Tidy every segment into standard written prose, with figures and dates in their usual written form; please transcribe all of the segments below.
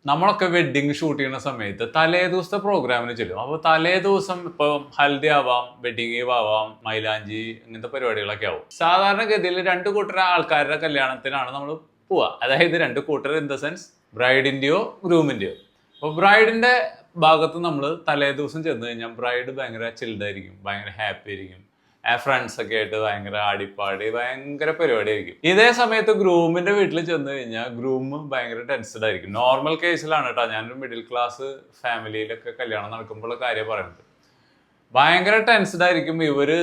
നമ്മളൊക്കെ wedding shoot ചെയ്യുന്ന സമയത്ത് തലേ ദിവസത്തെ പ്രോഗ്രാമിന് ചെല്ലും. അപ്പോൾ തലേ ദിവസം ഇപ്പൊ ഹൽദി ആവാം, വെഡിങ് ഈവ് ആവാം, മൈലാഞ്ചി ഇങ്ങനത്തെ പരിപാടികളൊക്കെ ആവും. സാധാരണഗതിയിൽ രണ്ട് കൂട്ടർ ആൾക്കാരുടെ കല്യാണത്തിനാണ് നമ്മൾ പോവുക. അതായത് രണ്ട് കൂട്ടർ ഇൻ ദ സെൻസ് ബ്രൈഡിന്റെയോ ഗ്രൂമിന്റെയോ. അപ്പോൾ ബ്രൈഡിന്റെ ഭാഗത്ത് നമ്മൾ തലേ ദിവസം ചെന്ന് കഴിഞ്ഞാൽ ബ്രൈഡ് ഭയങ്കര ചിൽഡായിരിക്കും, ഭയങ്കര ഹാപ്പി ആയിരിക്കും, ഫ്രണ്ട്സ് ഒക്കെ ആയിട്ട് ഭയങ്കര ആടിപ്പാടി ഭയങ്കര പരിപാടി ആയിരിക്കും. ഇതേ സമയത്ത് ഗ്രൂമിന്റെ വീട്ടിൽ ചെന്ന് കഴിഞ്ഞാൽ ഗ്രൂം ഭയങ്കര ടെൻസ്ഡ് ആയിരിക്കും. നോർമൽ കേസിലാണ് കേട്ടോ, ഞാനൊരു മിഡിൽ ക്ലാസ് ഫാമിലിയിലൊക്കെ കല്യാണം നടക്കുമ്പോൾ കാര്യം പറയുന്നത്. ഭയങ്കര ടെൻസ്ഡ് ആയിരിക്കും. ഇവര്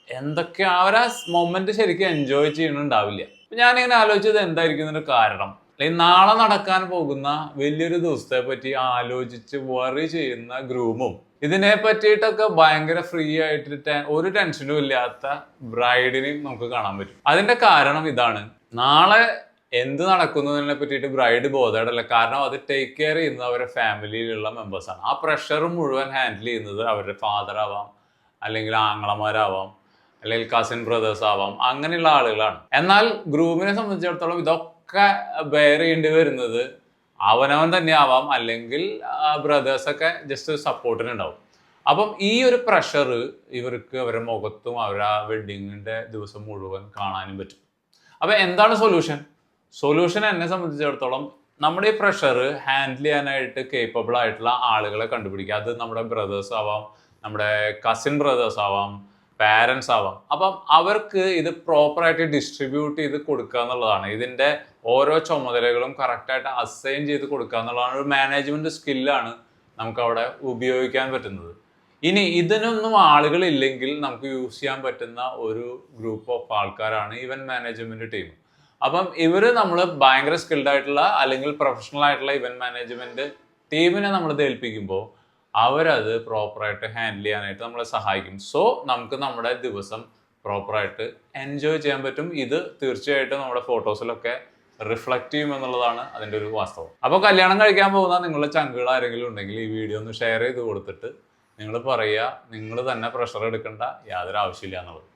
എന്തൊക്കെ ആ മൊമെന്റ് ശരിക്കും എൻജോയ് ചെയ്യണുണ്ടാവില്ല. ഞാനിങ്ങനെ ആലോചിച്ചത് എന്തായിരിക്കും ഇതിന്റെ കാരണം. അല്ലെങ്കിൽ നാളെ നടക്കാൻ പോകുന്ന വലിയൊരു ദിവസത്തെ പറ്റി ആലോചിച്ച് വറി ചെയ്യുന്ന ഗ്രൂമും ഇതിനെ പറ്റിയിട്ടൊക്കെ ഭയങ്കര ഫ്രീ ആയിട്ട് ഒരു ടെൻഷനും ഇല്ലാത്ത ബ്രൈഡിനെയും നമുക്ക് കാണാൻ പറ്റും. അതിന്റെ കാരണം ഇതാണ്, നാളെ എന്ത് നടക്കുന്നതിനെ പറ്റിയിട്ട് ബ്രൈഡ് ബോധേഡല്ല. കാരണം അത് ടേക്ക് കെയർ ചെയ്യുന്നത് അവരുടെ ഫാമിലിയിലുള്ള മെമ്പേഴ്സാണ്. ആ പ്രഷർ മുഴുവൻ ഹാൻഡിൽ ചെയ്യുന്നത് അവരുടെ ഫാദർ ആവാം, അല്ലെങ്കിൽ ആങ്ങളമാരാവാം, അല്ലെങ്കിൽ കസിൻ ബ്രദേഴ്സ് ആവാം, അങ്ങനെയുള്ള ആളുകളാണ്. എന്നാൽ ഗ്രൂമിനെ സംബന്ധിച്ചിടത്തോളം ഇതൊക്കെ ബെയർ ചെയ്യേണ്ടി വരുന്നത് അവനവൻ തന്നെ ആവാം, അല്ലെങ്കിൽ ബ്രദേഴ്സൊക്കെ ജസ്റ്റ് സപ്പോർട്ടിനുണ്ടാവും. അപ്പം ഈ ഒരു പ്രഷർ ഇവർക്ക് അവരുടെ മുഖത്തും അവരുടെ വെഡിങ്ങിന്റെ ദിവസം മുഴുവൻ കാണാനും പറ്റും. അപ്പൊ എന്താണ് സൊല്യൂഷൻ എന്നെ സംബന്ധിച്ചിടത്തോളം നമ്മുടെ ഈ പ്രഷർ ഹാൻഡിൽ ചെയ്യാനായിട്ട് കേപ്പബിൾ ആയിട്ടുള്ള ആളുകളെ കണ്ടുപിടിക്കുക. അത് നമ്മുടെ ബ്രദേഴ്സ് ആവാം, നമ്മുടെ കസിൻ ബ്രദേഴ്സ് ആവാം, പാരൻസ് ആവാം. അപ്പം അവർക്ക് ഇത് പ്രോപ്പറായിട്ട് ഡിസ്ട്രിബ്യൂട്ട് ചെയ്ത് കൊടുക്കുക എന്നുള്ളതാണ്. ഇതിന്റെ ഓരോ ചുമതലകളും കറക്റ്റായിട്ട് അസൈൻ ചെയ്ത് കൊടുക്കുക എന്നുള്ളതാണ്. ഒരു മാനേജ്മെന്റ് സ്കില്ലാണ് നമുക്ക് അവിടെ ഉപയോഗിക്കാൻ പറ്റുന്നത്. ഇനി ഇതിനൊന്നും ആളുകളില്ലെങ്കിൽ നമുക്ക് യൂസ് ചെയ്യാൻ പറ്റുന്ന ഒരു ഗ്രൂപ്പ് ഓഫ് ആൾക്കാരാണ് ഇവന്റ് മാനേജ്മെന്റ് ടീം. അപ്പം ഇവര് നമ്മൾ ഭയങ്കര സ്കിൽഡ് ആയിട്ടുള്ള അല്ലെങ്കിൽ പ്രൊഫഷണൽ ആയിട്ടുള്ള ഇവന്റ് മാനേജ്മെന്റ് ടീമിനെ നമ്മൾ ഏൽപ്പിക്കുമ്പോൾ അവരത് പ്രോപ്പറായിട്ട് ഹാൻഡിൽ ചെയ്യാനായിട്ട് നമ്മളെ സഹായിക്കും. സോ നമുക്ക് നമ്മുടെ ദിവസം പ്രോപ്പറായിട്ട് എൻജോയ് ചെയ്യാൻ പറ്റും. ഇത് തീർച്ചയായിട്ടും നമ്മുടെ ഫോട്ടോസിലൊക്കെ റിഫ്ലക്റ്റ് ചെയ്യും എന്നുള്ളതാണ് അതിൻ്റെ ഒരു വാസ്തവം. അപ്പോൾ കല്യാണം കഴിക്കാൻ പോകുന്ന നിങ്ങളുടെ ചങ്കുകൾ ആരെങ്കിലും ഉണ്ടെങ്കിൽ ഈ വീഡിയോ ഒന്ന് ഷെയർ ചെയ്ത് കൊടുത്തിട്ട് നിങ്ങൾ പറയുക, നിങ്ങൾ തന്നെ പ്രഷർ എടുക്കേണ്ട യാതൊരു ആവശ്യമില്ല എന്നുള്ളത്.